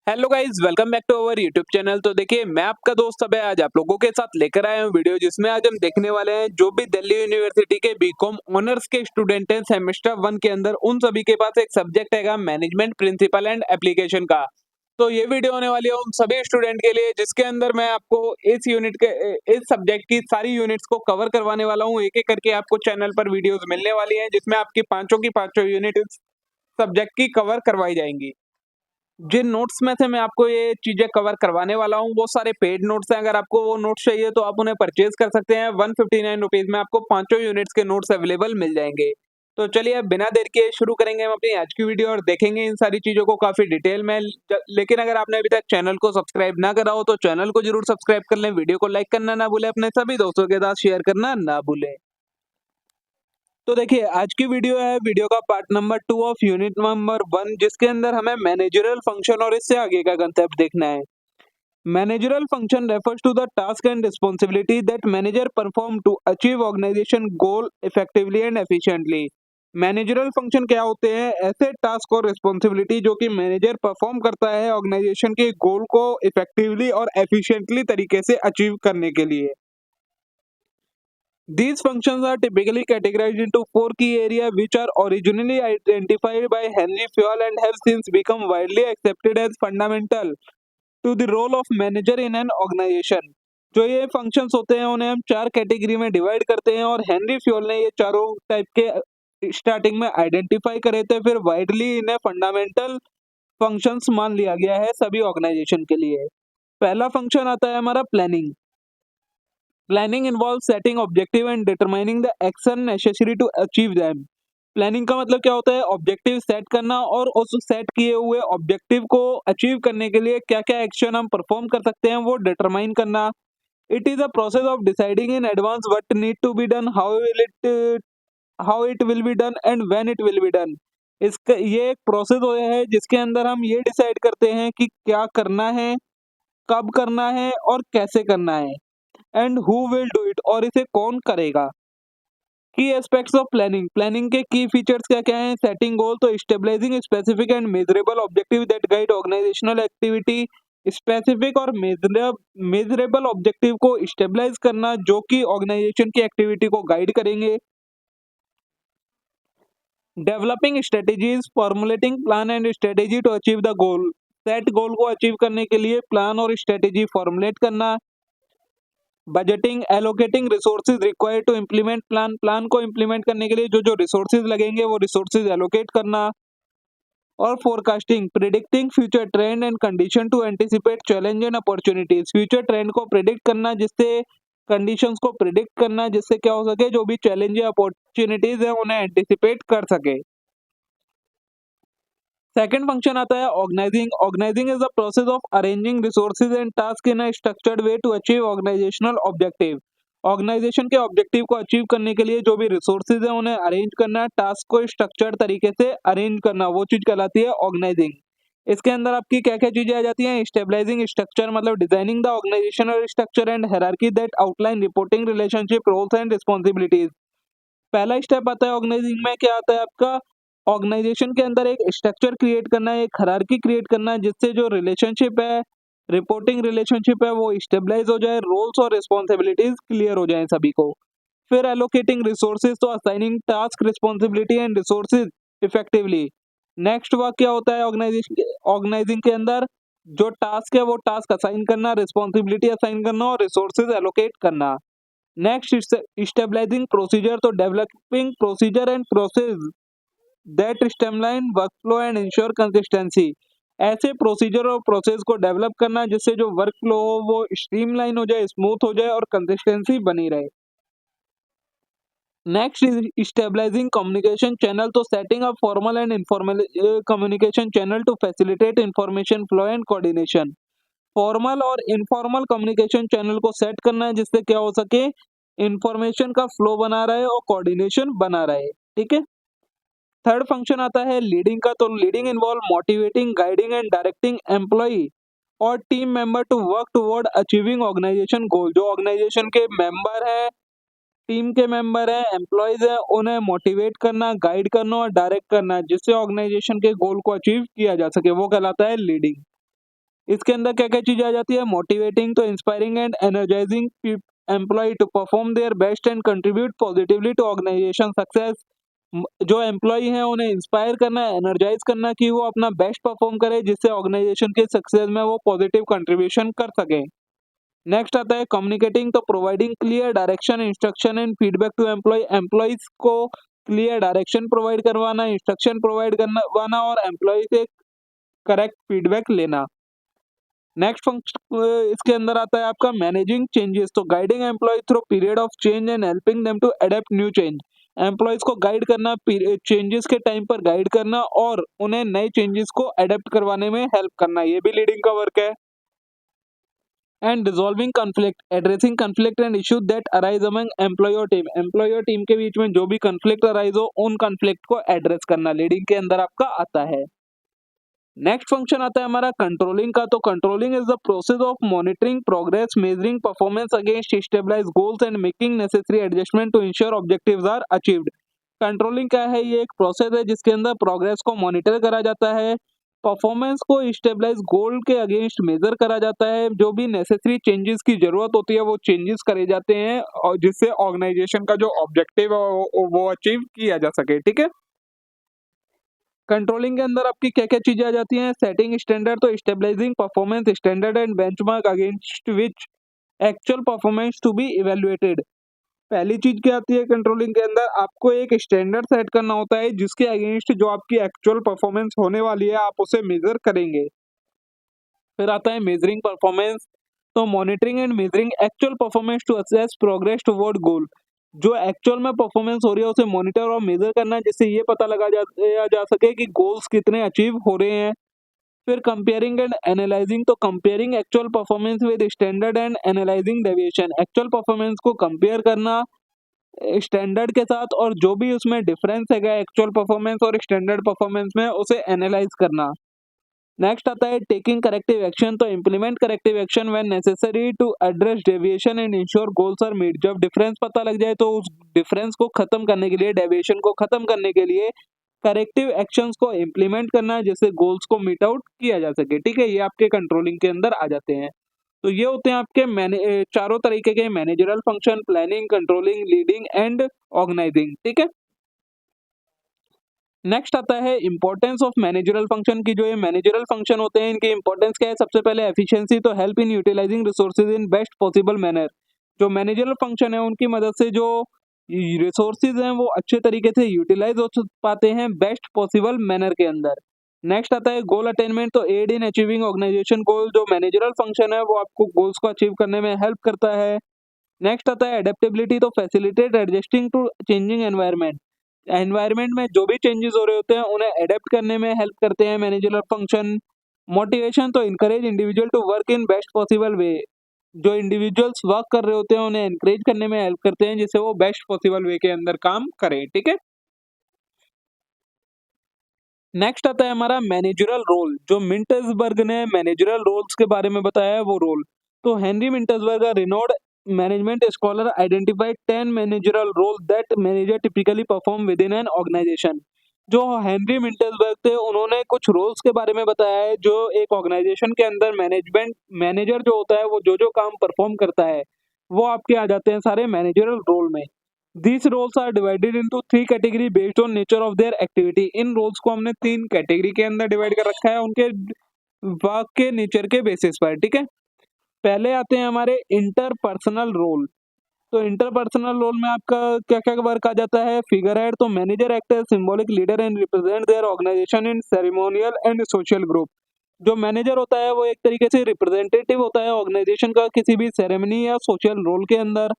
Hello guys, welcome back to our YouTube channel. तो देखिए, मैं आपका दोस्त अभय आज आप लोगों के साथ लेकर आया हूं वीडियो, जिसमें आज हम देखने वाले हैं जो भी दिल्ली यूनिवर्सिटी के बीकॉम ऑनर्स के स्टूडेंट हैं सेमेस्टर 1 के अंदर, उन सभी के पास एक सब्जेक्ट हैगा मैनेजमेंट प्रिंसिपल एंड एप्लीकेशन का। तो ये वीडियो होने वाली है उन सभी स्टूडेंट के लिए जिसके अंदर मैं आपको इस सब्जेक्ट की सारी यूनिट्स को कवर करवाने वाला हूँ। एक एक करके आपको चैनल पर वीडियोस मिलने वाली है, जिसमें आपकी पांचों की पांचों यूनिट इस सब्जेक्ट की कवर करवाई जाएंगी। जिन नोट्स में से मैं आपको ये चीज़ें कवर करवाने वाला हूँ, वो सारे पेड नोट्स हैं। अगर आपको वो नोट्स चाहिए तो आप उन्हें परचेज़ कर सकते हैं। 159 रुपीज़ में आपको पाँचों यूनिट्स के नोट्स अवेलेबल मिल जाएँगे। तो चलिए अब बिना देर किए शुरू करेंगे हम अपनी आज की वीडियो और देखेंगे इन सारी चीज़ों को काफ़ी डिटेल में। लेकिन अगर आपने अभी तक चैनल को सब्सक्राइब ना करा हो तो चैनल को ज़रूर सब्सक्राइब कर लें, वीडियो को लाइक करना ना भूलें, अपने सभी दोस्तों के साथ शेयर करना ना भूलें। तो देखिए, आज की वीडियो है वीडियो का part number 2 of unit number 1, जिसके अंदर हमें मैनेजरियल फंक्शन और इससे आगे का कंसेप्ट देखना है। Managerial function refers to the task and responsibility that manager perform to achieve organization goal effectively and efficiently. Managerial function क्या होते हैं? ऐसे टास्क और रिस्पांसिबिलिटी जो कि मैनेजर परफॉर्म करता है ऑर्गेनाइजेशन के गोल को इफेक्टिवली और एफिशिएंटली तरीके से अचीव करने के लिए। These functions are typically categorized into four key areas which are originally identified by Henry Fayol and have since become widely accepted as fundamental to the role of manager in an organization। जो ये functions होते हैं उन्हें हम चार category में divide करते हैं और हेनरी फ्योल ने ये चारों टाइप के स्टार्टिंग में आइडेंटिफाई करे थे, फिर वाइडली इन्हें फंडामेंटल फंक्शंस मान लिया गया है सभी ऑर्गेनाइजेशन के लिए। पहला फंक्शन आता है हमारा planning. Planning involve setting objective and determining the action necessary to achieve them. Planning का मतलब क्या होता है? ऑब्जेक्टिव सेट करना और उस सेट किए हुए ऑब्जेक्टिव को अचीव करने के लिए क्या क्या एक्शन हम परफॉर्म कर सकते हैं वो डिटरमाइन करना। It is a process of deciding in advance what need to be done, how it will be done and when it will be done. इसका ये एक प्रोसेस है जिसके अंदर हम ये डिसाइड करते हैं कि क्या करना है, कब करना है और कैसे करना है, and who will do it, और इसे कौन करेगा। की एस्पेक्ट्स ऑफ प्लानिंग। प्लानिंग के की फीचर्स क्या क्या हैं? सेटिंग गोल, तो stabilizing specific and measurable objective that guide organizational activity. Specific और मेजरेबल ऑब्जेक्टिव को स्टेबलाइज करना जो कि ऑर्गेनाइजेशन की एक्टिविटी को गाइड करेंगे। Developing strategies, formulating plan and strategy to achieve the goal. Set goal को अचीव करने के लिए प्लान और स्ट्रेटेजी फॉर्मुलेट करना। Budgeting, allocating resources required to implement plan. Plan को इम्प्लीमेंट करने के लिए जो जो रिसोर्सेज लगेंगे वो रिसोर्सेज एलोकेट करना। और forecasting, predicting future trend and condition to anticipate challenge and opportunities. Future trend को प्रिडिक्ट करना, जिससे कंडीशंस को प्रिडिक्ट करना जिससे क्या हो सके, जो भी चैलेंज या अपॉर्चुनिटीज है उन्हें एंटिसिपेट कर सके। सेकंड फंक्शन आता है organizing. Organizing is the process of arranging resources and task in a structured way to achieve organizational objective. Organization के ऑब्जेक्टिव को अचीव करने के लिए जो भी रिसोर्सेज है उन्हें अरेंज करना, टास्क को स्ट्रक्चर्ड तरीके से अरेंज करना, वो चीज कहलाती है ऑर्गेनाइजिंग। इसके अंदर आपकी क्या क्या चीजें आ जाती हैं? स्टेबलाइजिंग स्ट्रक्चर, मतलब designing the organizational structure and hierarchy that outline reporting relationship roles and responsibilities. पहला स्टेप आता है ऑर्गेनाइजिंग में, क्या आता है आपका? ऑर्गेनाइजेशन के अंदर एक स्ट्रक्चर क्रिएट करना है, एक हायरार्की क्रिएट करना है, जिससे जो रिलेशनशिप है, रिपोर्टिंग रिलेशनशिप है, वो स्टेबलाइज हो जाए, रोल्स और रिस्पॉन्सिबिलिटीज क्लियर हो जाए सभी को। फिर एलोकेटिंग रिसोर्सेज, तो assigning task, responsibility and resources effectively. Next work क्या होता है ऑर्गेनाइजिंग के अंदर? जो टास्क है वो टास्क असाइन करना, रिस्पॉन्सिबिलिटी असाइन करना और रिसोर्सेज एलोकेट करना। नेक्स्ट स्टेबलाइजिंग प्रोसीजर, तो developing procedure and process that streamline workflow and ensure consistency. ऐसे प्रोसीजर और प्रोसेस को डेवलप करना जिससे जो वर्क फ्लो हो वो स्ट्रीमलाइन हो जाए, स्मूथ हो जाए और कंसिस्टेंसी बनी रहे। Next is stabilising communication channel, तो setting up formal and informal communication channel to facilitate information flow and coordination. Formal और इनफॉर्मल कम्युनिकेशन चैनल को सेट करना है जिससे क्या हो सके, इंफॉर्मेशन का फ्लो बना रहे और कोऑर्डिनेशन बना रहे। ठीक है। थर्ड फंक्शन आता है लीडिंग का, तो leading involve motivating, guiding and directing employee और team member to work toward achieving organisation goal. जो ऑर्गेनाइजेशन के मेंबर है, टीम के मेंबर है, एम्प्लॉयज है, उन्हें मोटिवेट करना, गाइड करना और डायरेक्ट करना जिससे ऑर्गेनाइजेशन के गोल को अचीव किया जा सके, वो कहलाता है लीडिंग। इसके अंदर क्या क्या चीजें आ जाती है, मोटिवेटिंग तो inspiring and energizing employ to perform their best and contribute positively to organisation success. जो एम्प्लॉय हैं उन्हें इंस्पायर करना, एनर्जाइज करना कि वो अपना बेस्ट परफॉर्म करे, जिससे ऑर्गेनाइजेशन के सक्सेस में वो पॉजिटिव कंट्रीब्यूशन कर सके। नेक्स्ट आता है कम्युनिकेटिंग तो providing clear direction, instruction and feedback to employ. Employees को क्लियर डायरेक्शन प्रोवाइड करवाना, इंस्ट्रक्शन प्रोवाइड करवाना और एम्प्लॉय से करेक्ट फीडबैक लेना। नेक्स्ट फंक्शन इसके अंदर आता है आपका मैनेजिंग चेंजेस तो guiding employ through period of change and helping them to adapt new change. Employees को गाइड करना, चेंजेस के टाइम पर गाइड करना और उन्हें नए चेंजेस को अडेप्ट करवाने में हेल्प करना, ये भी लीडिंग का वर्क है। And resolving conflict, addressing conflict and issues that arise among employ और टीम। एम्प्लॉय और टीम के बीच में जो भी कॉन्फ्लिक्ट अराइज हो, उन कॉन्फ्लिक्ट को एड्रेस करना लीडिंग के अंदर आपका आता है। नेक्स्ट फंक्शन आता है हमारा कंट्रोलिंग का तो controlling is the process of monitoring progress, measuring performance against stabilize goals and making necessary adjustment to ensure objectives are achieved. Controlling क्या है, ये एक प्रोसेस है जिसके अंदर प्रोग्रेस को मॉनिटर करा जाता है, परफॉर्मेंस को स्टेबलाइज गोल के अगेंस्ट मेजर करा जाता है, जो भी नेसेसरी चेंजेस की जरूरत होती है वो चेंजेस करे जाते हैं और जिससे ऑर्गेनाइजेशन का जो ऑब्जेक्टिव है वो अचीव किया जा सके। ठीक है, कंट्रोलिंग के अंदर आपकी क्या क्या चीजें आ जाती हैं, सेटिंग स्टैंडर्ड तो stabilizing performance standard and benchmark against which actual performance to be evaluated. पहली चीज क्या आती है कंट्रोलिंग के अंदर, आपको एक स्टैंडर्ड सेट करना होता है जिसके अगेंस्ट जो आपकी एक्चुअल परफॉर्मेंस होने वाली है आप उसे मेजर करेंगे। फिर आता है मेजरिंग परफॉर्मेंस तो monitoring and measuring actual performance to assess progress toward goal. जो एक्चुअल में परफॉर्मेंस हो रही है उसे मॉनिटर और मेजर करना जिससे ये पता लगा जा सके कि गोल्स कितने अचीव हो रहे हैं। फिर कंपेयरिंग एंड एनालाइजिंग तो comparing actual performance with standard and analyzing deviation. Actual performance को कंपेयर करना स्टैंडर्ड के साथ और जो भी उसमें डिफरेंस है एक्चुअल परफॉर्मेंस और स्टैंडर्ड परफॉर्मेंस में उसे एनालाइज करना। नेक्स्ट आता है टेकिंग करेक्टिव एक्शन तो implement corrective action when necessary to address deviation and ensure goals are meet. जब डिफरेंस पता लग जाए तो उस डिफरेंस को खत्म करने के लिए, डेविएशन को खत्म करने के लिए करेक्टिव एक्शंस को इम्प्लीमेंट करना है जिससे गोल्स को मीट आउट किया जा सके। ठीक है, ये आपके कंट्रोलिंग के अंदर आ जाते हैं। तो ये होते हैं आपके चारों तरीके के managerial function, planning, controlling, leading and organizing. ठीक है, नेक्स्ट आता है इंपॉर्टेंस ऑफ मैनेजरल फंक्शन की। जो ये मैनेजरल फंक्शन होते हैं इनकी इंपॉर्टेंस क्या है, सबसे पहले एफिशिएंसी तो help in utilizing resources in best possible manner. जो मैनेजरल फंक्शन है उनकी मदद से जो रिसोर्सेज हैं वो अच्छे तरीके से यूटिलाइज हो पाते हैं बेस्ट पॉसिबल मैनर के अंदर। नेक्स्ट आता है गोल अटेनमेंट तो add in achieving organisation goal. जो मैनेजरल फंक्शन है वो आपको गोल्स को अचीव करने में हेल्प करता है। नेक्स्ट आता है एडेप्टेबिलिटी तो facilitate adjusting to changing environment. Environment में जो भी चेंजेस हो रहे होते हैं उन्हें अडेप्ट करने में हेल्प करते हैं मैनेजरल फंक्शन। मोटिवेशन तो encourage individual to work in best possible way. जो इंडिविजुअल्स वर्क कर रहे होते हैं उन्हें एनकरेज करने में हेल्प करते हैं जिससे वो बेस्ट पॉसिबल वे के अंदर काम करें। ठीक है, नेक्स्ट आता है हमारा मैनेजरल रोल। जो मिंटसबर्ग ने मैनेजरल रोल्स के बारे में बताया है वो रोल तो Henry Mintzberg renowned management scholar identified 10 managerial role that manager typically perform within an organisation. जो हेनरी मिंटसबर्ग थे उन्होंने कुछ रोल्स के बारे में बताया है जो एक ऑर्गेनाइजेशन के अंदर मैनेजर जो होता है वो जो जो काम परफॉर्म करता है वो आपके आ जाते हैं सारे मैनेजरल रोल में। These roles are divided into three category based on nature of their activity। इन रोल्स को हमने तीन कैटेगरी के अंदर डिवाइड कर रखा है उनके वर्क के नेचर के बेसिस पर। ठीक है, पहले आते हैं हमारे इंटरपर्सनल रोल। तो इंटरपर्सनल रोल में आपका क्या क्या वर्क आ जाता है, फिगर हेड तो manager act as symbolic leader and represent their organization in ceremonial and social group. जो मैनेजर होता है वो एक तरीके से रिप्रेजेंटेटिव होता है ऑर्गेनाइजेशन का किसी भी सेरेमनी या सोशल रोल के अंदर।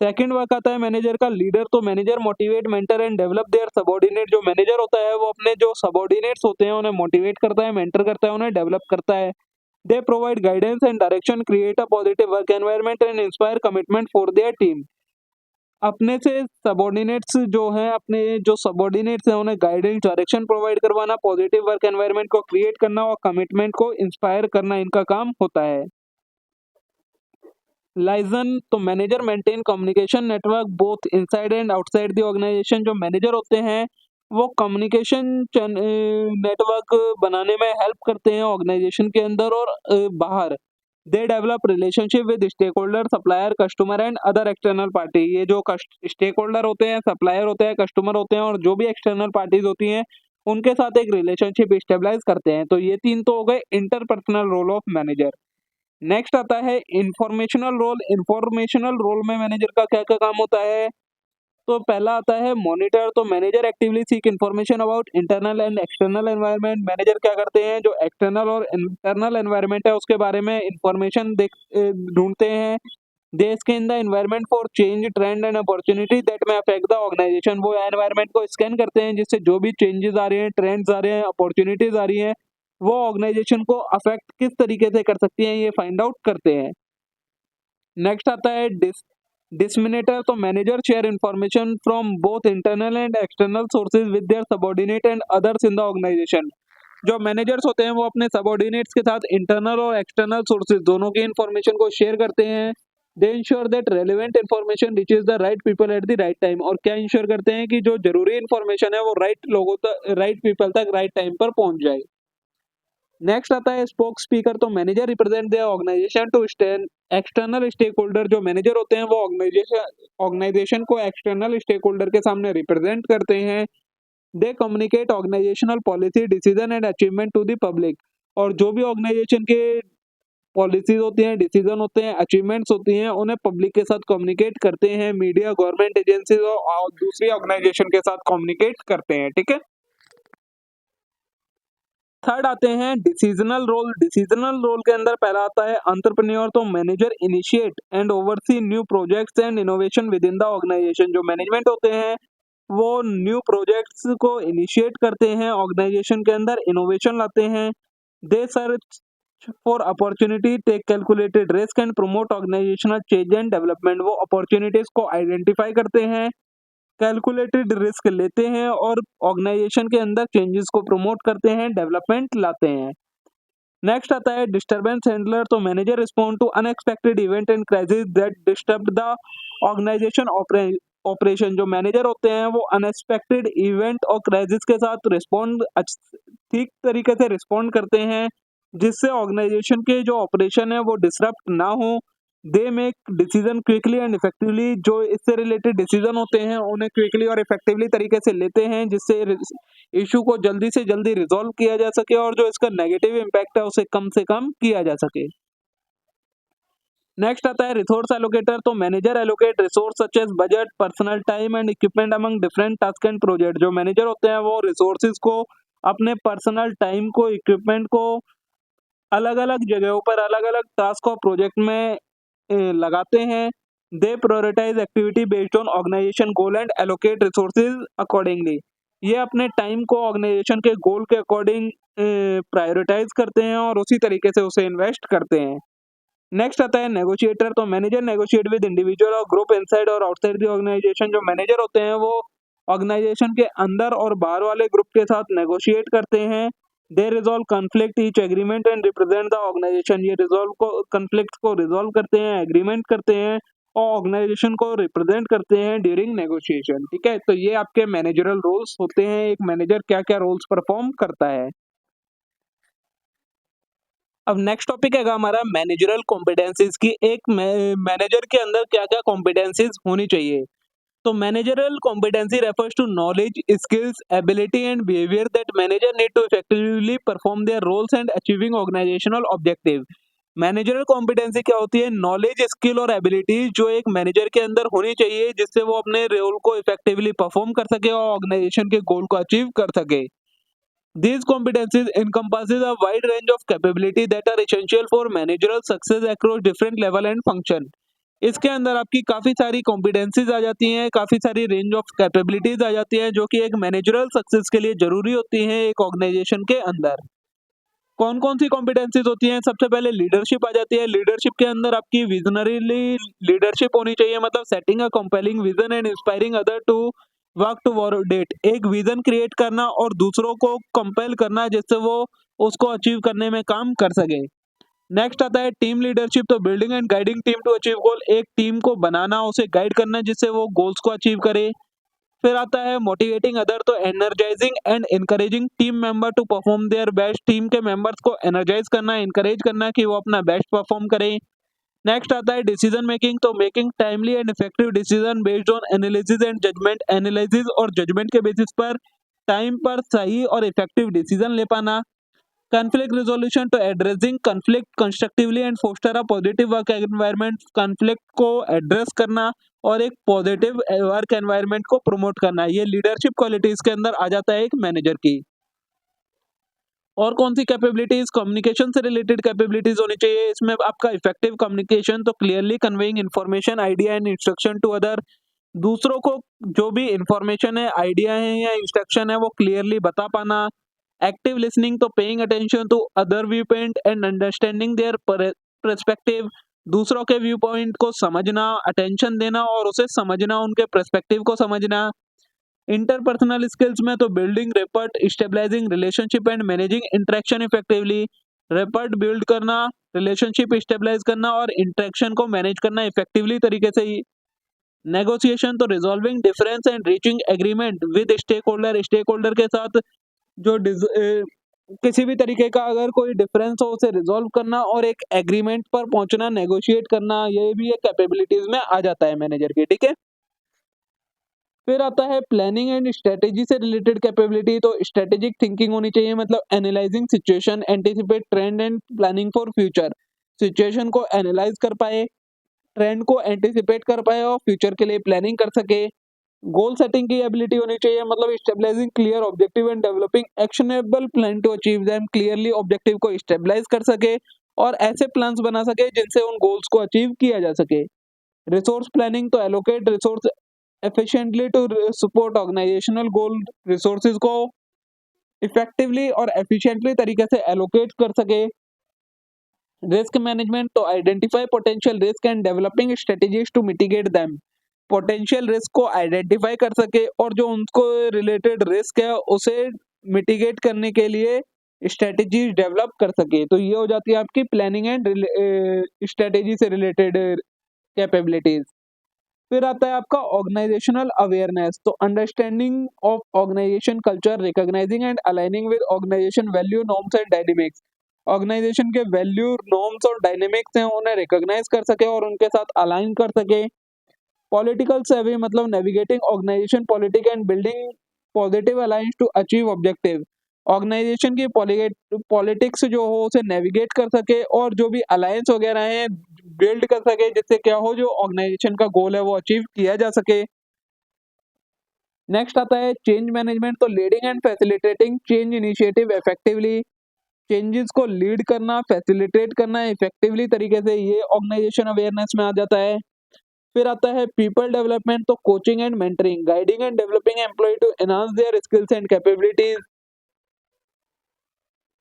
सेकंड वर्क आता है मैनेजर का लीडर तो manager motivate mentor and develop their subordinate. जो मैनेजर होता है वो अपने जो सबऑर्डिनेट्स होते हैं उन्हें मोटिवेट करता है, मेंटर करता है, उन्हें डेवलप करता है। They provide guidance and direction, create a positive work environment and inspire commitment for their team. अपने से सबऑर्डिनेट्स जो हैं, अपने जो सबऑर्डिनेट्स हैं उन्हें गाइडेंस डायरेक्शन प्रोवाइड करवाना, पॉजिटिव वर्क एनवायरनमेंट को क्रिएट करना और कमिटमेंट को इंस्पायर करना इनका काम होता है। लाइजन तो manager maintain communication network both inside and outside the organization. जो मैनेजर होते हैं वो कम्युनिकेशन नेटवर्क बनाने में हेल्प करते हैं ऑर्गेनाइजेशन के अंदर और बाहर। They develop relationship with stake holder, supplier, customer and other external party. ये जो स्टेक होल्डर होते हैं, सप्लायर होते हैं, कस्टमर होते हैं और जो भी एक्सटर्नल पार्टीज होती हैं, उनके साथ एक रिलेशनशिप स्टेबलाइज करते हैं। तो ये 3 तो हो गए interpersonal role of manager. Next आता है इंफॉर्मेशनल रोल। इंफॉर्मेशनल रोल में मैनेजर का क्या-क्या काम होता है? तो पहला आता है मॉनिटर। तो manager actively seek information about internal and external environment. Manager क्या करते हैं, जो एक्सटर्नल और इंटरनल एनवायरनमेंट है उसके बारे में इंफॉर्मेशन ढूंढते हैं। They scan the environment for change, trend and opportunity that may affect the organisation. वो एनवायरनमेंट को स्कैन करते हैं जिससे जो भी चेंजेस आ रहे हैं, ट्रेंड्स आ रहे हैं, अपॉर्चुनिटीज आ रही हैं, वो ऑर्गेनाइजेशन को अफेक्ट किस तरीके से कर सकती हैं, ये फाइंड आउट करते हैं। नेक्स्ट आता है डिसमिनेटर। तो manager share information from both internal and external sources with their subordinate and others in the organization. जो मैनेजर्स होते हैं वो अपने सबऑर्डिनेट्स के साथ इंटरनल और एक्सटर्नल सोर्सेज दोनों की इंफॉर्मेशन को शेयर करते हैं। दे ensure that relevant information reaches the right people at the right time. और क्या इंश्योर करते हैं कि जो जरूरी इंफॉर्मेशन है वो राइट लोगों तक, राइट पीपल तक राइट टाइम पर पहुंच जाए। नेक्स्ट आता है स्पोक स्पीकर। तो manager represent the organization to external stake holder. जो मैनेजर होते हैं वो ऑर्गेनाइजेशन को एक्सटर्नल स्टेक होल्डर के सामने रिप्रेजेंट करते हैं। They communicate organizational policy, decision and achievement to the public. और जो भी ऑर्गेनाइजेशन के पॉलिसीज होती हैं, डिसीजन होते हैं, अचीवमेंट्स होती हैं, उन्हें पब्लिक के साथ कम्युनिकेट करते हैं। मीडिया, गवर्नमेंट एजेंसीज और दूसरी ऑर्गेनाइजेशन के साथ कम्युनिकेट करते हैं। ठीक है। थर्ड आते हैं डिसीजनल रोल। डिसीजनल रोल के अंदर पहला आता है एंटरप्रेन्योर। तो manager initiate and oversee new projects and innovation within the organization. जो मैनेजमेंट होते हैं वो न्यू प्रोजेक्ट्स को इनिशिएट करते हैं, ऑर्गेनाइजेशन के अंदर इनोवेशन लाते हैं। They search for opportunity, take calculated risk and promote organisational change and development. वो अपॉर्चुनिटीज को आइडेंटिफाई करते हैं, कैलकुलेटेड रिस्क लेते हैं और ऑर्गेनाइजेशन के अंदर चेंजेस को प्रमोट करते हैं, डेवलपमेंट लाते हैं। नेक्स्ट आता है डिस्टरबेंस हैंडलर। तो manager respond to unexpected event and crisis that disturb the organization operation. जो मैनेजर होते हैं वो अनएक्सपेक्टेड इवेंट और क्राइसिस के साथ रिस्पॉन्ड ठीक तरीके से रिस्पॉन्ड करते हैं जिससे ऑर्गेनाइजेशन के जो ऑपरेशन है वो डिसरप्ट ना हो। They make decision quickly and effectively. जो इससे रिलेटेड डिसीजन होते हैं उन्हें क्विकली और इफेक्टिवली तरीके से लेते हैं जिससे इशू को जल्दी से जल्दी रिजॉल्व किया जा सके और जो इसका नेगेटिव इम्पैक्ट है उसे कम से कम किया जा सके। नेक्स्ट आता है रिसोर्स एलोकेटर। तो manager allocate resource such as budget, personal time and equipment among different task and project. जो मैनेजर होते हैं वो रिसोर्सेज को, अपने पर्सनल टाइम को, इक्विपमेंट को अलग अलग जगहों पर अलग अलग टास्क और प्रोजेक्ट में लगाते हैं। They prioritise activity based on organisation goal and allocate resources accordingly. ये अपने टाइम को ऑर्गेनाइजेशन के गोल के अकॉर्डिंग प्रायोरिटाइज करते हैं और उसी तरीके से उसे इन्वेस्ट करते हैं। नेक्स्ट आता है नेगोशिएटर। तो मैनेजर नेगोशिएट विद इंडिविजुअल और ग्रुप इनसाइड और आउटसाइड द ऑर्गेनाइजेशन। जो मैनेजर होते हैं वो ऑर्गेनाइजेशन के अंदर और बाहर वाले ग्रुप के साथ नेगोशिएट करते हैं। They resolve conflict each agreement and represent the organisation. ये रिजॉल्व को कॉन्फ्लिक्ट को रिजॉल्व करते हैं, एग्रीमेंट करते हैं और ऑर्गेनाइजेशन को रिप्रेजेंट करते हैं ड्यूरिंग नेगोशिएशन। ठीक है। तो ये आपके मैनेजरल रोल्स होते हैं। एक मैनेजर क्या क्या रोल्स परफॉर्म करता है। अब नेक्स्ट टॉपिक है हमारा मैनेजरल कॉम्पिटेंसीज की। एक मैनेजर के अंदर क्या क्या कॉम्पिटेंसीज होनी चाहिए। तो managerial competency refers to knowledge, skills, ability and behaviour that manager need to effectively perform their roles and achieving organizational objective. Managerial competency क्या होती है? नॉलेज, स्किल और एबिलिटी जो एक मैनेजर के अंदर होनी चाहिए जिससे वो अपने रोल को इफेक्टिवली परफॉर्म कर सके और ऑर्गेनाइजेशन के गोल को अचीव कर सके। These competencies encompasses a wide range of capability that are essential for managerial success across different level and function। इसके अंदर आपकी काफ़ी सारी कॉम्पिटेंसीज आ जाती हैं, काफ़ी सारी रेंज ऑफ कैपेबिलिटीज आ जाती हैं जो कि एक मैनेजरल सक्सेस के लिए ज़रूरी होती हैं एक ऑर्गेनाइजेशन के अंदर। कौन कौन सी कॉम्पिटेंसीज होती हैं? सबसे पहले लीडरशिप आ जाती है। लीडरशिप के अंदर आपकी विजनरीली लीडरशिप होनी चाहिए, मतलब setting a compelling vision and inspiring other to work toward it. एक विजन क्रिएट करना और दूसरों को कंपेल करना जिससे वो उसको अचीव करने में काम कर सके। नेक्स्ट आता है टीम लीडरशिप। तो building and guiding team to achieve goal. एक टीम को बनाना, उसे गाइड करना जिससे वो गोल्स को अचीव करे। फिर आता है मोटिवेटिंग अदर, तो energizing and encouraging team member to perform their best, team के मेंबर्स को एनर्जाइज करना, इनकरेज करना कि वो अपना बेस्ट परफॉर्म करें। नेक्स्ट आता है डिसीजन मेकिंग, तो making timely and effective decision based on analysis and judgement, analysis और जजमेंट के बेसिस पर टाइम पर सही और इफेक्टिव डिसीजन ले पाना। कॉन्फ्लिक्ट रिजोल्यूशन, तो addressing conflict constructively and foster a positive work environment, conflict को एड्रेस करना और एक पॉजिटिव वर्क एनवायरनमेंट को प्रमोट करना, ये लीडरशिप क्वालिटीज के अंदर आ जाता है एक मैनेजर की। और कौन सी कैपेबिलिटीज, कम्युनिकेशन से रिलेटेड कैपेबिलिटीज होनी चाहिए इसमें आपका इफेक्टिव कम्युनिकेशन, तो clearly conveying information idea and instruction to other, दूसरों को जो भी इंफॉर्मेशन है, आइडिया है या इंस्ट्रक्शन है वो क्लियरली बता पाना। एक्टिव लिसनिंग, तो paying attention to other view point and understanding their perspective, दूसरों के व्यू पॉइंट को समझना, अटेंशन देना और उसे समझना, उनके पर्सपेक्टिव को समझना। इंटरपर्सनल स्किल्स में तो building rapport, stabilising relationship and managing interaction effectively, rapport build करना, रिलेशनशिप स्टेबलाइज करना और इंटरेक्शन को मैनेज करना इफेक्टिवली तरीके से ही। नेगोशिएशन, तो resolving difference and reaching agreement with stake holder के साथ जो किसी भी तरीके का अगर कोई डिफरेंस हो उसे रिजॉल्व करना और एक एग्रीमेंट पर पहुंचना, नेगोशिएट करना, ये भी एक कैपेबिलिटीज में आ जाता है मैनेजर की, ठीक है। फिर आता है प्लानिंग एंड स्ट्रेटेजी से रिलेटेड कैपेबिलिटी, तो स्ट्रेटेजिक थिंकिंग होनी चाहिए, मतलब analysing situation, anticipate trend and planning for future, situation को एनालाइज कर पाए, ट्रेंड को एंटिसिपेट कर पाए और फ्यूचर के लिए प्लानिंग कर सके। गोल सेटिंग की एबिलिटी होनी चाहिए, मतलब stabilizing clear objective and developing actionable plan to achieve them, clearly objective को स्टेबलाइज कर सके और ऐसे प्लान्स बना सके जिनसे उन गोल्स को अचीव किया जा सके। रिसोर्स प्लानिंग, तो allocate resource efficiently to support organizational goal, resources को इफेक्टिवली और एफिशिएंटली तरीके से एलोकेट कर सके। रिस्क मैनेजमेंट, तो identify potential risk and developing strategies to mitigate them, potential risk को आइडेंटिफाई कर सके और जो उनको रिलेटेड रिस्क है उसे मिटिगेट करने के लिए स्ट्रेटेजीज डेवलप कर सके। तो ये हो जाती है आपकी प्लानिंग एंड स्ट्रेटेजी से रिलेटेड कैपेबिलिटीज। फिर आता है आपका ऑर्गेनाइजेशनल अवेयरनेस, तो understanding of organization culture, recognizing and aligning with organization value norms and dynamics, organization के वैल्यू नॉर्म्स और डायनेमिक्स हैं उन्हें रिकॉग्नाइज कर सके और उनके साथ अलाइन कर सके। पॉलिटिकल सर्वे, मतलब navigating organization politic and building positive alliance to achieve objective, organization की पॉलिटिक्स जो हो उसे नेविगेट कर सके और जो भी अलायंस वगैरह है बिल्ड कर सके जिससे क्या हो जो ऑर्गेनाइजेशन का गोल है वो अचीव किया जा सके। नेक्स्ट आता है चेंज मैनेजमेंट, तो leading and facilitating change initiative effectively, changes को लीड करना, फैसिलिटेट करना इफेक्टिवली तरीके से, ये ऑर्गेनाइजेशन अवेयरनेस में आ जाता है। फिर आता है पीपल डेवलपमेंट, तो coaching and mentoring, guiding and developing employ to enhance their skills and capabilities,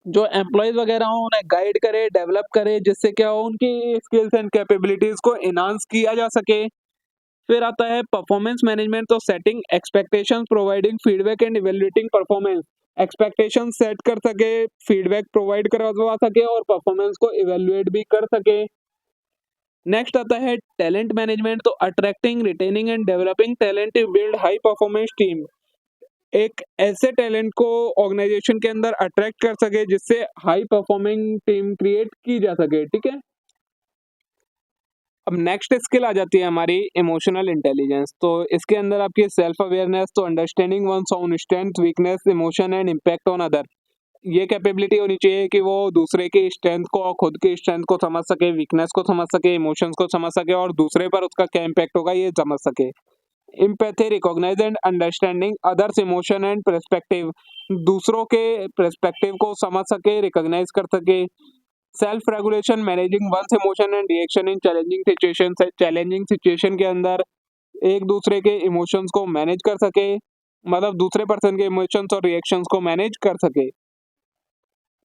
जो एम्प्लॉयज वगैरह हो उन्हें गाइड करे, डेवलप करे जिससे क्या हो उनकी स्किल्स एंड कैपेबिलिटीज को एनहांस किया जा सके। फिर आता है परफॉर्मेंस मैनेजमेंट, तो setting expectations, providing feedback and evaluating performance, expectation set कर सके, फीडबैक प्रोवाइड करवा सके और परफॉर्मेंस को इवैल्यूएट भी कर सके। नेक्स्ट आता है टैलेंट मैनेजमेंट, तो attracting, retaining and developing talent to build high performance team, एक ऐसे टैलेंट को ऑर्गेनाइजेशन के अंदर अट्रैक्ट कर सके जिससे हाई परफॉर्मिंग टीम क्रिएट की जा सके, ठीक है। अब नेक्स्ट स्किल आ जाती है हमारी इमोशनल इंटेलिजेंस, तो इसके अंदर आपकी सेल्फ अवेयरनेस, तो understanding one's own strength, weakness, emotion and impact on other, ये कैपेबिलिटी होनी चाहिए कि वो दूसरे की स्ट्रेंथ को, खुद की स्ट्रेंथ को समझ सके, वीकनेस को समझ सके, इमोशंस को समझ सके और दूसरे पर उसका क्या इम्पैक्ट होगा ये समझ सके। Empathy, recognise and understanding others emotion and perspective, दूसरों के पर्सपेक्टिव को समझ सके, रिकॉग्नाइज कर सके। Self regulation, managing one's emotion and reaction in challenging situation, challenging situation के अंदर एक दूसरे के इमोशंस को मैनेज कर सके, मतलब दूसरे पर्सन के इमोशंस और रिएक्शंस को मैनेज कर सके।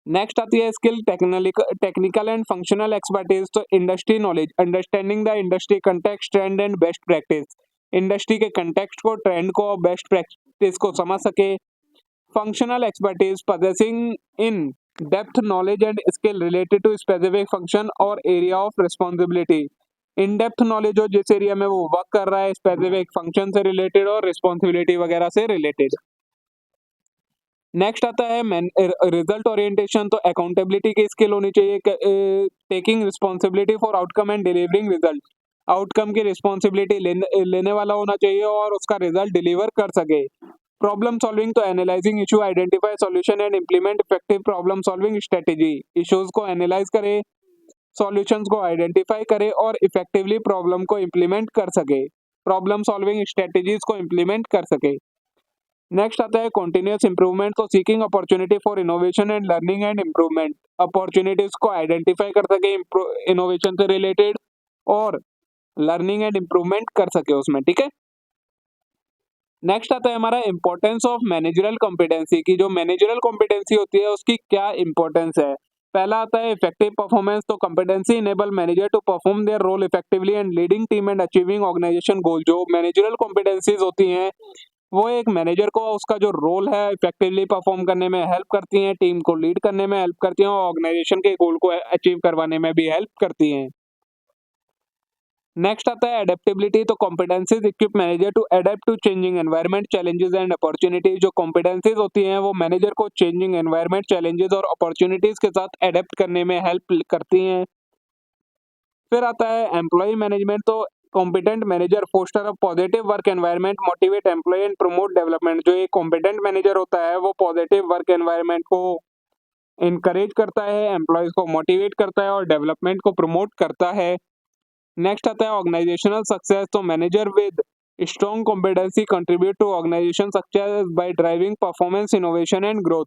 नेक्स्ट आती है skill technical and functional expertise, तो industry knowledge, understanding the industry context, trend and best practice, industry के कंटेक्स्ट को, ट्रेंड को, बेस्ट प्रैक्टिस को समझ सके। Functional expertise, possessing in depth knowledge and skill related to specific function or area of responsibility, in depth knowledge हो जिस area में वो वर्क कर रहा है, स्पेसिफिक फंक्शन से रिलेटेड और रिस्पॉन्सिबिलिटी वगैरह से रिलेटेड। नेक्स्ट आता है रिजल्ट ओरिएंटेशन। तो अकाउंटेबिलिटी की स्किल होनी चाहिए, taking responsibility for outcome and delivering result. Outcome की रिस्पॉन्सिबिलिटी लेने वाला होना चाहिए और उसका रिजल्ट डिलीवर कर सके। प्रॉब्लम सॉल्विंग, तो analysing issue, identify solution and implement effective problem solving strategy. Issues को एनालाइज करे, सॉल्यूशंस को आइडेंटिफाई करे और इफेक्टिवली प्रॉब्लम को इम्प्लीमेंट कर सके, प्रॉब्लम सॉल्विंग स्ट्रेटेजीज को इम्प्लीमेंट कर सके। नेक्स्ट आता है कॉन्टिन्यूअस इंप्रूवमेंट। तो seeking opportunity for innovation and learning and improvement. Opportunities को आइडेंटिफाई कर सके इनोवेशन से रिलेटेड और लर्निंग एंड इम्प्रूवमेंट कर सके उसमें, ठीक है। नेक्स्ट आता है हमारा इंपॉर्टेंस ऑफ मैनेजरल कॉम्पिटेंसी की। जो मैनेजरल कॉम्पिटेंसी होती है उसकी क्या इंपॉर्टेंस है। पहला आता है इफेक्टिव परफॉर्मेंस। तो competency enable manager to perform their role effectively and leading team and achieving organisation goal. जो मैनेजरल कॉम्पिटेंसीज होती हैं वो एक मैनेजर को उसका जो रोल है इफेक्टिवली परफॉर्म करने में हेल्प करती हैं, टीम को लीड करने में हेल्प करती हैं और ऑर्गेनाइजेशन के गोल को अचीव करवाने में भी हेल्प करती हैं। नेक्स्ट आता है एडेप्टेबिलिटी। तो competencies equip manager to adapt to changing environment, challenges and opportunities. जो कॉम्पिटेंसीज होती हैं वो मैनेजर को चेंजिंग एनवायरनमेंट, चैलेंजेस और अपॉर्चुनिटीज के साथ अडेप्ट करने में हेल्प करती हैं। फिर आता है एम्प्लॉय मैनेजमेंट। तो competent manager foster a positive work environment, motivate employee and promote development. जो एक कॉम्पिटेंट मैनेजर होता है वो पॉजिटिव वर्क एनवायरनमेंट को इनकरेज करता है, एम्प्लॉयज को मोटिवेट करता है और डेवलपमेंट को प्रमोट करता है। नेक्स्ट आता है ऑर्गेनाइजेशनल सक्सेस। तो manager with strong competency contribute to organisation success by driving performance, innovation and growth.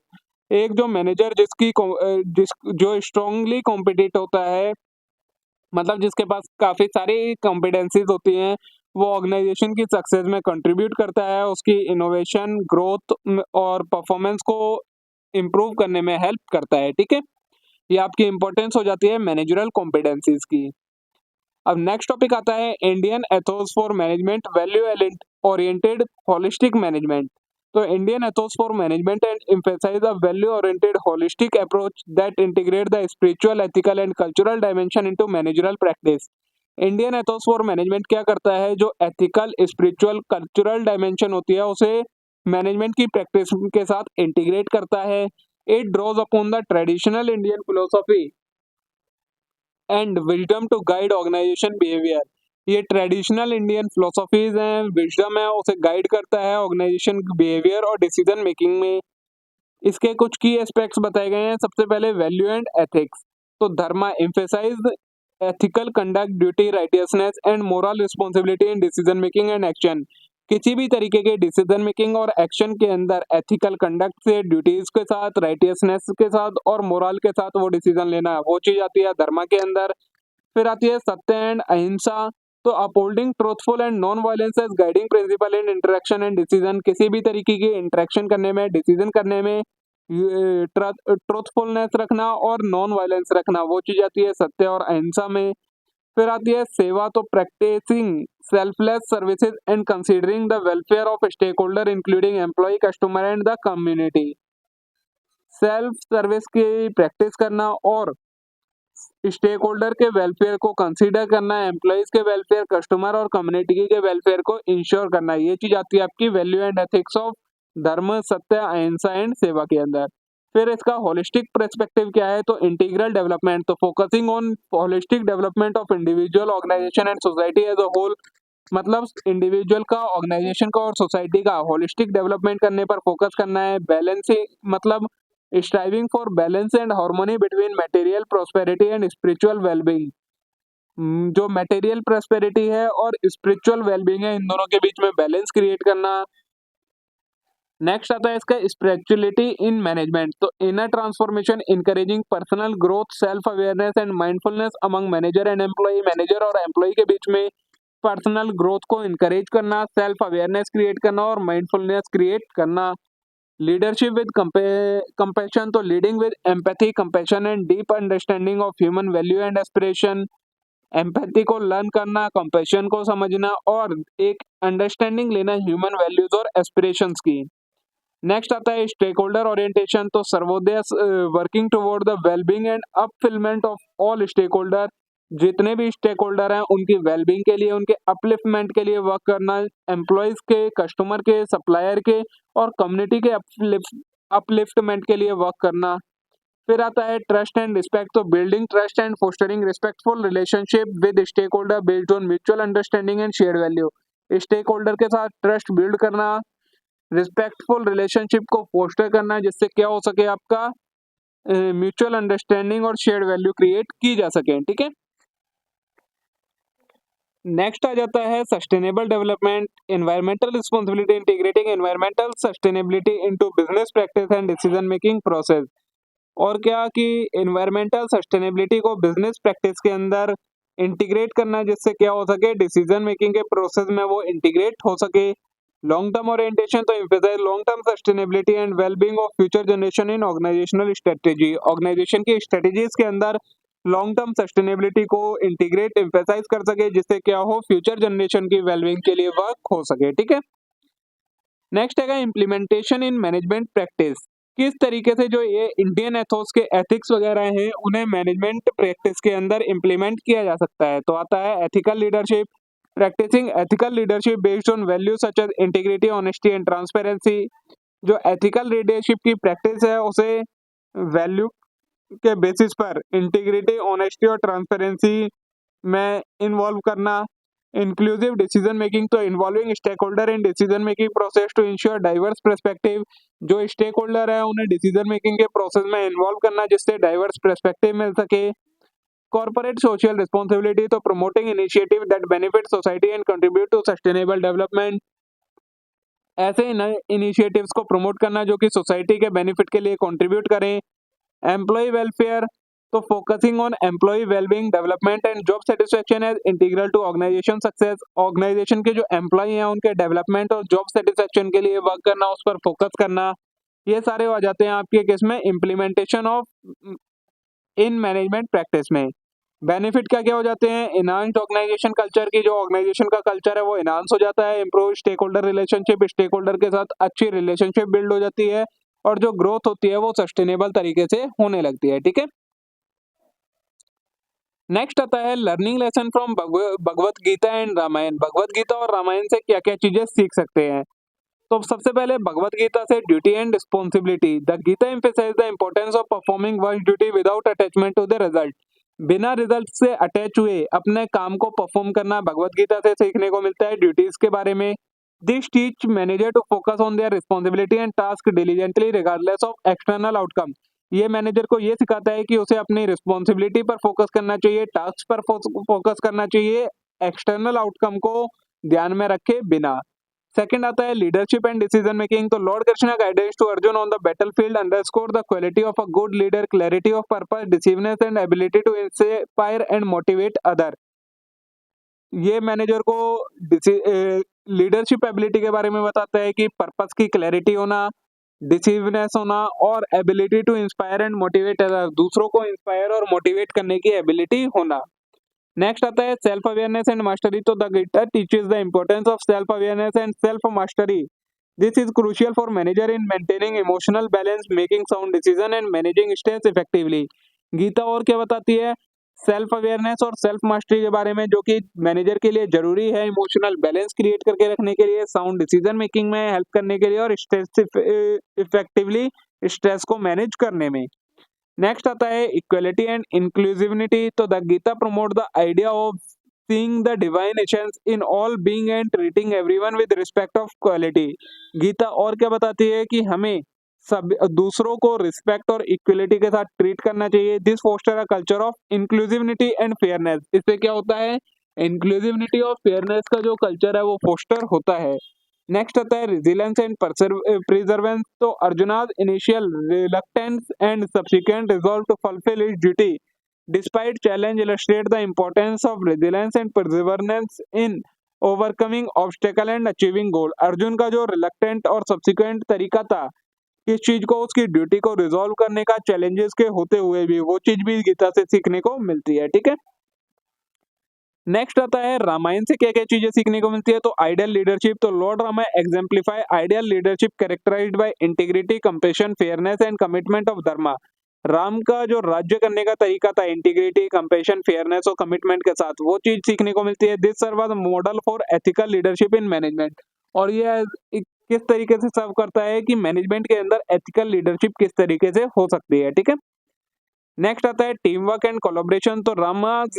एक जो मैनेजर जो स्ट्रांगली कॉम्पिटिट होता है, मतलब जिसके पास काफी सारी कॉम्पिटेंसीज होती हैं, वो ऑर्गेनाइजेशन की सक्सेस में कंट्रीब्यूट करता है, उसकी इनोवेशन, ग्रोथ और परफॉर्मेंस को इम्प्रूव करने में हेल्प करता है, ठीक है। ये आपकी इंपॉर्टेंस हो जाती है मैनेजरल कॉम्पिटेंसीज की। अब नेक्स्ट टॉपिक आता है Indian ethos for management, value oriented holistic management. तो Indian ethos for management and emphasise a value oriented holistic approach that integrate the spiritual, ethical and cultural dimension into managerial practice. Indian ethos for management क्या करता है, जो ethical, spiritual, cultural dimension होती है उसे management की practice के साथ इंटीग्रेट करता है। It draws upon the traditional Indian philosophy and wisdom to guide organisation behaviour. ये ट्रेडिशनल इंडियन फिलोसॉफीज हैं, विजडम है, उसे गाइड करता है ऑर्गेनाइजेशन बिहेवियर और डिसीजन मेकिंग में। इसके कुछ की एस्पेक्ट्स बताए गए हैं। सबसे पहले वैल्यू एंड एथिक्स। तो dharma emphasise ethical conduct, duty, righteousness and moral responsibility in decision making and action. किसी भी तरीके के डिसीजन मेकिंग और एक्शन के अंदर एथिकल कंडक्ट से, ड्यूटीज के साथ, राइटियसनेस के साथ और मोरल के साथ वो डिसीजन लेना, वो चीज आती है धर्मा के अंदर। फिर आती है सत्य एंड अहिंसा। तो upholding truthful and non violence as guiding principle in interaction and decision. किसी भी तरीके की इंटरेक्शन करने में, डिसीजन करने में ट्रूथफुलनेस रखना और नॉन वायलेंस रखना, वो चीज आती है सत्य और अहिंसा में। फिर आती है सेवा। तो practising selfless services and considering the welfare of stakeholder including employee, customer and the community. Self service की प्रैक्टिस करना और स्टेक होल्डर के वेलफेयर को कंसीडर करना, एम्प्लॉइज के वेलफेयर, कस्टमर और कम्युनिटी के वेलफेयर को इंश्योर करना, ये चीज आती है आपकी वैल्यू एंड एथिक्स ऑफ धर्म, सत्य, अहिंसा एंड सेवा के अंदर। फिर इसका होलिस्टिक पर्सपेक्टिव क्या है, तो इंटीग्रल डेवलपमेंट। तो focusing on holistic development of individual, organisation and society as a whole. मतलब इंडिविजुअल का, ऑर्गेनाइजेशन का और सोसाइटी का होलिस्टिक डेवलपमेंट करने पर फोकस करना है। बैलेंसिंग मतलब striving for balance and harmony between material prosperity and spiritual wellbeing. जो मटेरियल प्रॉस्पेरिटी है और स्पिरिचुअल वेलबींग है, इन दोनों के बीच में बैलेंस क्रिएट करना। नेक्स्ट आता है इसका स्पिरिचुअलिटी इन मैनेजमेंट। तो inner transformation, encouraging personal growth, self awareness and mindfulness among manager and employ. Manager और एम्प्लॉय के बीच में पर्सनल ग्रोथ को इनकरेज करना, सेल्फ अवेयरनेस क्रिएट करना और माइंडफुलनेस क्रिएट करना। Leadership with compassion. तो leading with empathy, compassion and deep understanding of human value and aspiration. Empathy को लर्न करना, कंपैशन को समझना और एक अंडरस्टैंडिंग लेना ह्यूमन वैल्यूज और एस्पिरेशंस की। नेक्स्ट आता है स्टेक होल्डर ओरिएंटेशन। तो Sarvodaya, working toward the wellbeing and fulfilment of all stakeholder. जितने भी स्टेक होल्डर हैं उनकी वेलबींग के लिए, उनके अपलिफ्टमेंट के लिए वर्क करना, एम्प्लॉयज के, कस्टमर के, सप्लायर के और कम्युनिटी के अपलिफ्टमेंट के लिए वर्क करना। फिर आता है ट्रस्ट एंड रिस्पेक्ट, तो building trust and fostering respectful relationship with stake holder based on mutual understanding and shared value. Stakeholder के साथ ट्रस्ट बिल्ड करना, रिस्पेक्टफुल रिलेशनशिप को फोस्टर करना, जिससे क्या हो सके, आपका म्यूचुअल अंडरस्टैंडिंग और शेयर्ड वैल्यू क्रिएट की जा सके। ठीक है, नेक्स्ट आ जाता है sustainable development, environmental responsibility, integrating environmental sustainability into business practice and decision making process. और क्या कि एनवायरमेंटल सस्टेनेबिलिटी को बिजनेस प्रैक्टिस के अंदर इंटीग्रेट करना, जिससे क्या हो सके, डिसीजन मेकिंग के प्रोसेस में वो इंटीग्रेट हो सके। लॉन्ग टर्म ओरिएंटेशन, तो emphasise long term sustainability and wellbeing of future generation in organisational strategy. Organisation की स्ट्रेटेजीज के अंदर लॉन्ग टर्म सस्टेनेबिलिटी को इंटीग्रेट एम्फेसाइज कर सके, जिससे क्या हो, फ्यूचर जनरेशन की वेलबींग के लिए वर्क हो सके। ठीक है, नेक्स्ट है इम्प्लीमेंटेशन इन मैनेजमेंट प्रैक्टिस। किस तरीके से जो ये इंडियन एथोस के एथिक्स वगैरह हैं उन्हें मैनेजमेंट प्रैक्टिस के अंदर इम्प्लीमेंट किया जा सकता है। तो आता है ethical leadership, practising ethical leadership based on value such as integrity, honesty and transparency. जो एथिकल लीडरशिप की प्रैक्टिस है उसे वैल्यू के बेसिस पर इंटीग्रिटी, ऑनेस्टी और ट्रांसपेरेंसी में इन्वॉल्व करना। इंक्लूसिव डिसीजन मेकिंग, तो involving stakeholder in decision making process to ensure diverse perspective. जो स्टेक होल्डर है उन्हें डिसीजन मेकिंग के प्रोसेस में इन्वॉल्व करना, जिससे डाइवर्स पर्सपेक्टिव मिल सके। कॉर्पोरेट सोशल रिस्पॉन्सिबिलिटी, तो promoting initiative that benefit society and contribute to sustainable development. ऐसे नए इनिशिएटिव्स को प्रमोट करना जो कि सोसाइटी के बेनिफिट के लिए कंट्रीब्यूट करें। एम्प्लॉय वेलफेयर, तो focusing on employee wellbeing development and job satisfaction as integral to organisation success. Organisation के जो एम्प्लॉय हैं उनके डेवलपमेंट और जॉब सेटिस्फेक्शन के लिए वर्क करना, उस पर फोकस करना। ये सारे आ जाते हैं आपके केस में implementation of in management practice में। बेनिफिट क्या क्या हो जाते हैं, इनहांस्ड ऑर्गेनाइजेशन कल्चर की, जो ऑर्गेनाइजेशन का कल्चर है वो इनहांस हो जाता है। Improve stakeholder relationship, stakeholder के साथ अच्छी रिलेशनशिप बिल्ड हो जाती है और जो ग्रोथ होती है वो सस्टेनेबल तरीके से होने लगती है। ठीक है, नेक्स्ट आता है learning lesson from Bhagavad Gita and Ramayana. Bhagavad Gita और रामायण से क्या क्या चीजें सीख सकते हैं। तो सबसे पहले भगवत गीता से duty and responsibility. The Gita emphasise the importance of performing work duty without attachment to the result. बिना रिजल्ट से अटैच हुए अपने काम को परफॉर्म करना भगवत गीता से सीखने को मिलता है ड्यूटीज के बारे में। This teach manager to focus on their responsibility and task diligently regardless of external outcome. ये मैनेजर को ये सिखाता है कि उसे अपनी रिस्पॉन्सिबिलिटी पर फोकस करना चाहिए, टास्क पर फोकस करना चाहिए, एक्सटर्नल आउटकम को ध्यान में रखे बिना। सेकंड आता है लीडरशिप एंड डिसीजन मेकिंग। तो lord Krishna guidance to Arjun on the battlefield underscore the quality of a good leader, clarity of purpose, decisiveness and ability to inspire and motivate other. ये manager को लीडरशिप एबिलिटी के बारे में बताता है कि purpose की क्लैरिटी होना, डिसिवनेस होना और ability to inspire and motivate other, दूसरों को इंस्पायर और मोटिवेट करने की एबिलिटी होना। नेक्स्ट आता है सेल्फ अवेयरनेस एंड मास्टरी। तो the Gita teaches the importance of self awareness and self mastery. This is crucial for manager in maintaining emotional balance, making sound decision and managing stress effectively. Gita और क्या बताती है, self awareness और self mastery के बारे में, जो कि मैनेजर के लिए जरूरी है इमोशनल बैलेंस क्रिएट करके रखने के लिए, साउंड डिसीजन मेकिंग में हेल्प करने के लिए और स्ट्रेस इफेक्टिवली स्ट्रेस को मैनेज करने में। नेक्स्ट आता है इक्वलिटी एंड इंक्लूसिविटी। तो the Gita promote the idea of seeing the divine essence in all being and treating everyone with respect of quality. Gita और क्या बताती है कि हमें सब दूसरों को रिस्पेक्ट और इक्वलिटी के साथ ट्रीट करना चाहिए। This foster a culture of inclusivity and fairness. इससे क्या होता है, इंक्लूसिविटी और फेयरनेस का जो कल्चर है वो फोस्टर होता है। नेक्स्ट आता है resilience एंड perseverance। तो Arjuna's initial reluctance and subsequent resolve to fulfill his duty despite challenge illustrate the importance of resilience and perseverance in overcoming obstacle and achieving goal। Arjun का जो reluctant और subsequent तरीका था किस चीज को, उसकी ड्यूटी को रिजॉल्व करने का, चैलेंजेस के होते हुए भी, वो चीज भी गीता से सीखने को मिलती है। ठीक है, नेक्स्ट आता है रामायण से क्या क्या चीजें सीखने को मिलती है। तो आइडियल लीडरशिप। तो lord Rama exemplify ideal leadership characterised by integrity, compassion, fairness and commitment of dharma. Ram का जो राज्य करने का तरीका था, इंटीग्रिटी, कंपैशन, फेयरनेस और कमिटमेंट के साथ, वो चीज सीखने को मिलती है। This serve was model for ethical leadership in management. और ये किस तरीके से सर्व करता है कि मैनेजमेंट के अंदर एथिकल लीडरशिप किस तरीके से हो सकती है, ठीक है। नेक्स्ट आता है टीम वर्क एंड कोलैबोरेशन। तो Rama's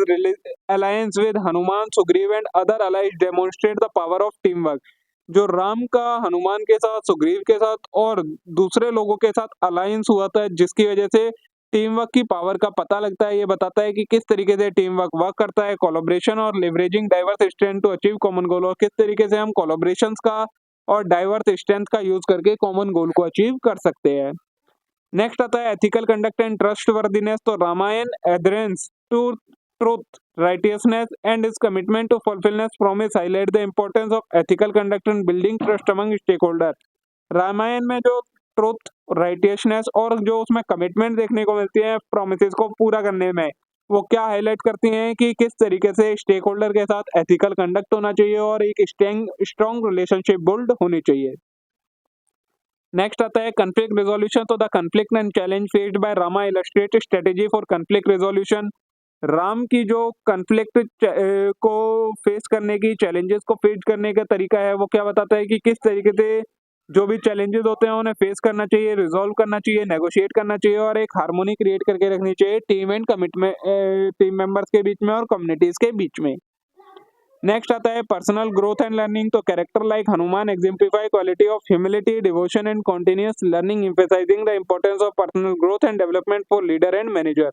alliance with Hanuman, Sugriv and other allies demonstrate the power of teamwork. जो राम का हनुमान के साथ, सुग्रीव के साथ और दूसरे लोगों के साथ अलायंस हुआ था, जिसकी वजह से टीम वर्क की पावर का पता लगता है। ये बताता है कि किस तरीके से टीम वर्क करता है। कोलैबोरेशन और leveraging diverse strength to achieve common goal, और किस तरीके से हम कोलैबोरेशंस का और डाइवर्स स्ट्रेंथ का यूज करके कॉमन गोल को अचीव कर सकते हैं। नेक्स्ट आता है एथिकल कंडक्ट एंड ट्रस्टवर्दीनेस। तो Ramayana adherence to truth, righteousness and is commitment to fulfilness promise highlight the importance of ethical conduct and building trust among stakeholder. Ramayana में जो ट्रूथ, राइटियसनेस और जो उसमें कमिटमेंट देखने को मिलती है प्रोमिसेस को पूरा करने में, वो क्या हाईलाइट करती हैं कि किस तरीके से स्टेक होल्डर के साथ एथिकल कंडक्ट होना चाहिए और एक स्ट्रॉन्ग रिलेशनशिप बिल्ड होनी चाहिए। नेक्स्ट आता है कॉन्फ्लिक्ट रिजोल्यूशन। तो the conflict and challenge faced by Rama illustrate strategy for conflict resolution. Ram की जो कॉन्फ्लिक्ट को फेस करने की, चैलेंजेस को फेस करने का तरीका है, वो क्या बताता है कि किस तरीके से जो भी चैलेंजेस होते हैं उन्हें फेस करना चाहिए, रिजोल्व करना चाहिए, नेगोशिएट करना चाहिए और एक हार्मोनी क्रिएट करके रखनी चाहिए team and commitment, team members के बीच में और कम्युनिटीज के बीच में। नेक्स्ट आता है पर्सनल ग्रोथ एंड लर्निंग। तो character like Hanuman exemplify quality of humility, devotion and continuous learning, emphasising the importance of personal growth and development for leader and manager.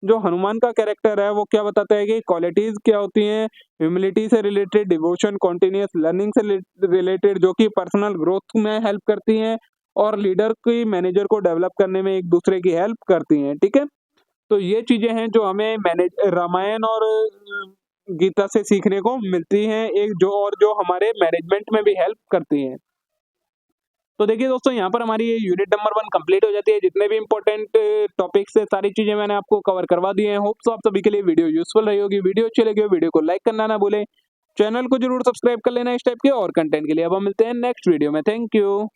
जो हनुमान का कैरेक्टर है वो क्या बताता है कि क्वालिटीज क्या होती हैं, ह्यूमिलिटी से रिलेटेड, डिवोशन, कॉन्टिन्यूअस लर्निंग से रिलेटेड, जो कि पर्सनल ग्रोथ में हेल्प करती हैं और लीडर की, मैनेजर को डेवलप करने में एक दूसरे की हेल्प करती हैं, ठीक है। तो ये चीजें हैं जो हमें रामायण और गीता से सीखने को मिलती हैं, एक जो और जो हमारे मैनेजमेंट में भी हेल्प करती हैं। तो देखिए दोस्तों, यहाँ पर हमारी ये यूनिट नंबर 1 कंप्लीट हो जाती है। जितने भी इंपॉर्टेंट टॉपिक्स है, सारी चीजें मैंने आपको कवर करवा दी हैं। होप सो आप सभी के लिए वीडियो यूजफुल रही होगी। वीडियो अच्छी लगी हो वीडियो को लाइक करना ना भूलें, चैनल को जरूर सब्सक्राइब कर लेना इस टाइप के और कंटेंट के लिए। अब हम मिलते हैं नेक्स्ट वीडियो में। Thank you.